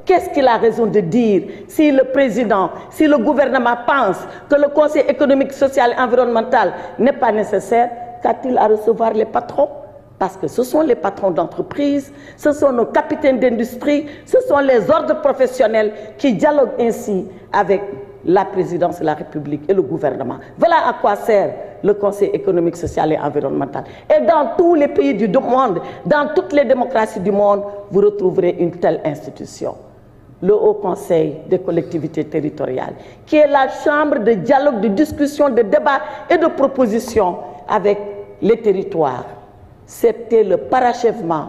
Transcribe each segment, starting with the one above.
qu'est-ce qu'il a raison de dire si le président, si le gouvernement pense que le Conseil économique, social et environnemental n'est pas nécessaire? Qu'a-t-il à recevoir les patrons? Parce que ce sont les patrons d'entreprise, ce sont nos capitaines d'industrie, ce sont les ordres professionnels qui dialoguent ainsi avec la présidence de la République et le gouvernement. Voilà à quoi sert le Conseil économique, social et environnemental. Et dans tous les pays du monde, dans toutes les démocraties du monde, vous retrouverez une telle institution. Le Haut Conseil des collectivités territoriales, qui est la chambre de dialogue, de discussion, de débat et de proposition avec les territoires. C'était le parachèvement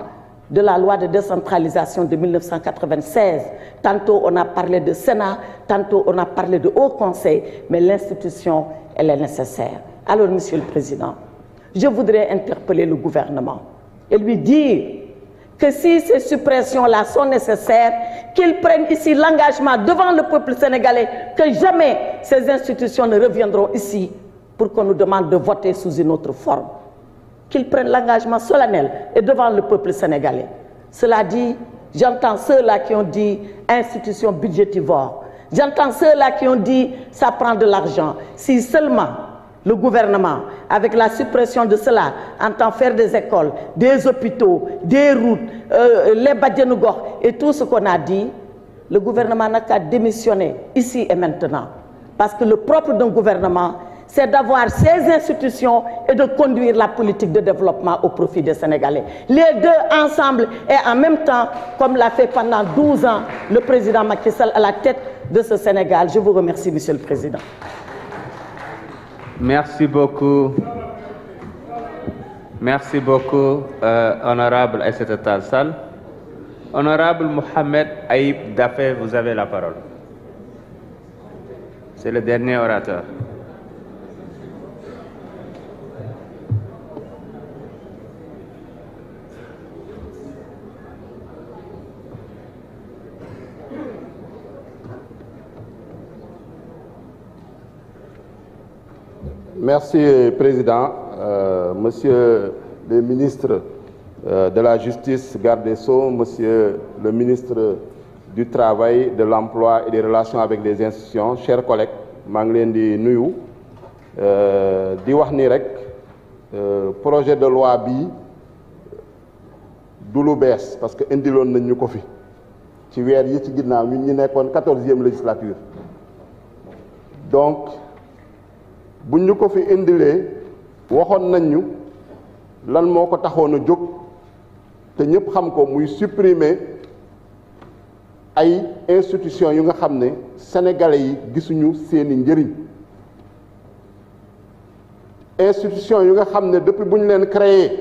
de la loi de décentralisation de 1996. Tantôt on a parlé de Sénat, tantôt on a parlé de Haut Conseil, mais l'institution, elle est nécessaire. Alors, Monsieur le Président, je voudrais interpeller le gouvernement et lui dire que si ces suppressions-là sont nécessaires, qu'ils prennent ici l'engagement devant le peuple sénégalais que jamais ces institutions ne reviendront ici pour qu'on nous demande de voter sous une autre forme. Qu'ils prennent l'engagement solennel et devant le peuple sénégalais. Cela dit, j'entends ceux-là qui ont dit institution budgétivore. J'entends ceux-là qui ont dit ça prend de l'argent. Si seulement le gouvernement, avec la suppression de cela, entend faire des écoles, des hôpitaux, des routes, les Badianougor et tout ce qu'on a dit, le gouvernement n'a qu'à démissionner ici et maintenant. Parce que le propre d'un gouvernement, c'est d'avoir ces institutions et de conduire la politique de développement au profit des Sénégalais. Les deux ensemble et en même temps, comme l'a fait pendant 12 ans le président Macky Sall à la tête de ce Sénégal. Je vous remercie, Monsieur le Président. Merci beaucoup. Merci beaucoup, honorable Aïssata Tall Sall. Honorable Mohamed Aïb Daffé, vous avez la parole. C'est le dernier orateur. Merci, Président. Monsieur le ministre de la Justice, garde des Sceaux, Monsieur le ministre du Travail, de l'Emploi et des Relations avec les institutions, chers collègues, maa ngi leen di nuyu di wax ni rek projet de loi bi du lu bees parce que indiloon nañ ñu ko fi ci weer yi ci ginnaaw ñun ñi nekkoon 14e législature donc buñ ñu ko fi indilee waxoon nañ ñu lan moo ko taxoon a jóg te ñëpp xam ko muy supprimer ay institutions yu nga xam ne sénégalais yi gisuñu seeni njëriñ institutions yu nga xam ne depuis bu ñu leen créé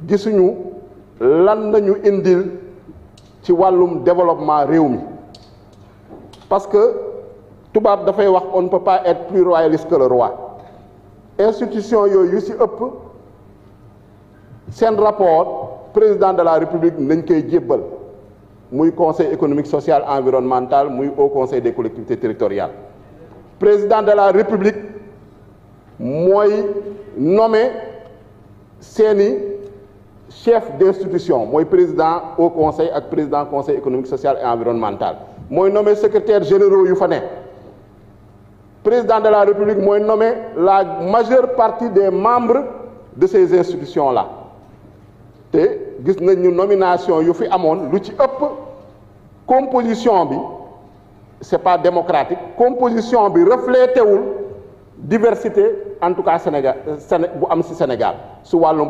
gisuñu lan nañu indil ci wàllum développement réew mi parce que tubaab dafay wax on ne peut pas être plus royaliste que le roi institution yooyu yu ci ëpp seen rapport président de la république nañ koy jébbal muy conseil économique social environnemental muy haut conseil des collectivités territoriales président de la république mooy nommé seeni chef d'institution mooy président haut conseil ak président conseil économique social et environnemental mooy nommé secrétaire généraux yu fa ne président de la république mooy nommé la majeure partie des membres de ces institutions là te gis nañu nomination yu fi amoon lu ci ëpp composition bi c'est pas démocratique composition bi reflété wul diversité en tout cas Sénégal bu am ci Sénégal su wàllum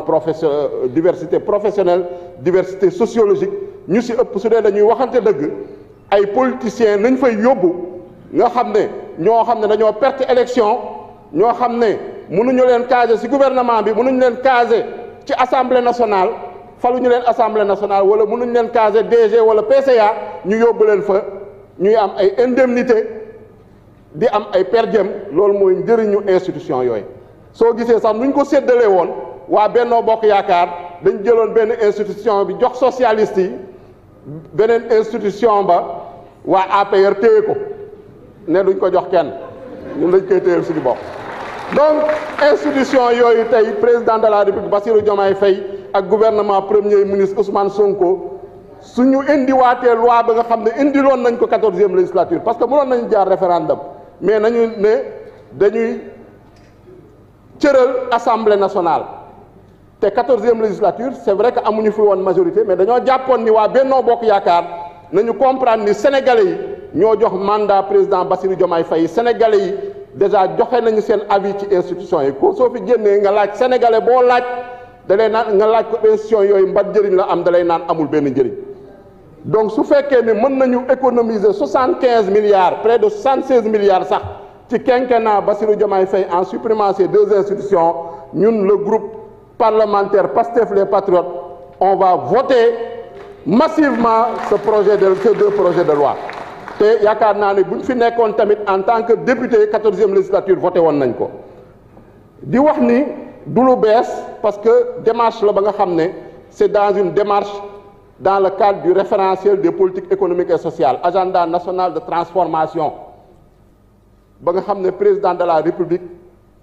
diversité professionnelle diversité sociologique ñu ci ëpp su dee dañuy waxante dëgg ay politiciens nañ fay yóbbu nga xam ne ñoo xam ne dañoo perte élection ñoo xam ne mënuñu leen caser ci gouvernement bi mënuñu leen caser ci assemblée nationale faluñu leen assemblée nationale wala mënuñu leen caser DG wala PCA ñu yóbbu leen fa ñuy am ay indemnité di am ay per diem loolu mooy njëriñu institution yooyu soo gisee sax nuñ ko séddalee woon waa Benno Bokk Yaakaar dañ jëloon benn institution bi jox socialiste yi beneen institution ba waa APR téye ko ne duñ ko jox kenn ñun dañ koy téyel suñu bopp donc institution yooyu tey président de la République Bassirou Diomaye Faye ak gouvernement premier ministre Ousmane Sonko suñu indiwaatee loi ba nga xam ne indiloon nañ ko 14e législature parce que mënoon nañu jaar référendum mais nañu ne dañuy cëral assemblée nationale te 14e législature c'est vrai que amuñu fi woon majorité mais dañoo jàppoon ni waa Benno Bokk Yaakaar nañu comprendre ni sénégalais yi ñoo jox mandat président Bassirou Diomaye Faye sénégalais yi déjà joxe nañu seen avis ci institution yi ko soo fi génnee nga laaj sénégalais boo laaj da lay naan nga laaj ko institution yooyu mbat njëriñ la am da lay naan amul benn njëriñ donc su fekkee ne mën nañu économiser 75 milliards près de 76 milliards sax ci quinquennat Bassirou Diomaye Faye en supprimant ces deux institutions ñun le groupe parlementaire Pastef les Patriotes on va voter massivement ces deux projets de loi te yaakaar naa ne bu ñu fi nekkoon tamit en tant que député 14e législature voté woon nañ ko di wax ni du lu bees parce que démarche la ba nga xam ne c'est dans une démarche dans le cadre du référentiel des politiques économiques et sociales agenda national de transformation ba nga xam ne président de la République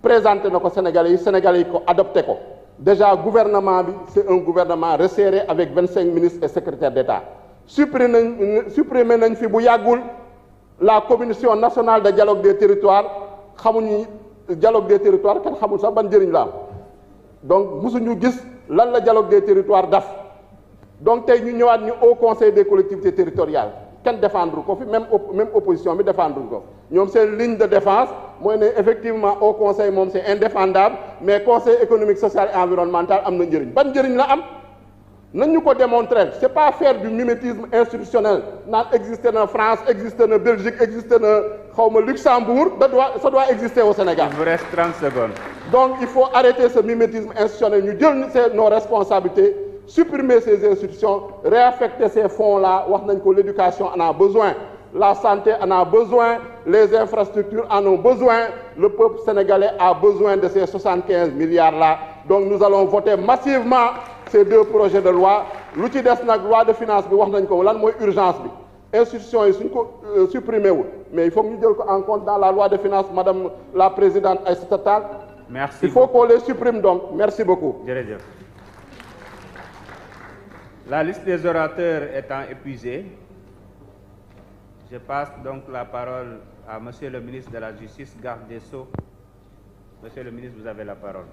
présenté na ko Sénégalais yi ko adopté ko déjà gouvernement bi c'est un gouvernement resserré avec 25 ministres et secrétaires d'État supprimé nañ fi bu yàggul la commission nationale de dialogue des territoires xamuñu dialogue des territoires kenn xamul sax ban njëriñ la am donc mosuñu gis lan la dialogue des territoires daf donc tey ñu ñëwaat ñu au conseil des collectivités territoriales kenn défendre ko fi même opposition bi défendre ko ñoom seen ligne de défense mooy ne effectivement au conseil moom c'est indéfendable mais conseil économique social et environnemental am na njëriñ ban njëriñ la am nañ ñu ko démontrer c'est pas faire du mimétisme institutionnel naan existé na France existé na Belgique existé na xawma Luxembourg ça doit exister au Sénégal. Il vous reste 30 secondes. Donc il faut arrêter ce mimétisme institutionnel ñu jël nos responsabilités supprimer ces institutions réaffecter ces fonds-là wax nañ ko l'éducation en a besoin la santé en a besoin les infrastructures en ont besoin le peuple sénégalais a besoin de ces 75 milliards-là donc nous allons voter massivement ces deux projets de loi lu ci des nag loi de finances bi wax nañ ko lan mooy urgence bi institutions yi suñ ko supprimer wul mais il faut que ñu jël ko en compte dans la loi de finances madame la présidente Aïssata Tall. Merci. Il faut qu'on les supprime donc merci beaucoup. Jërëjëf. La liste des orateurs étant épuisée, je passe donc la parole à Monsieur le ministre de la Justice, garde des Sceaux. Monsieur le ministre, vous avez la parole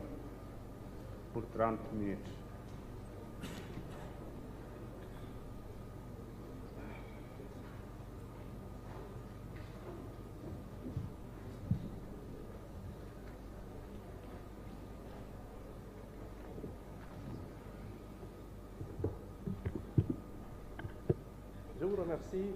pour 30 minutes. Je vous remercie,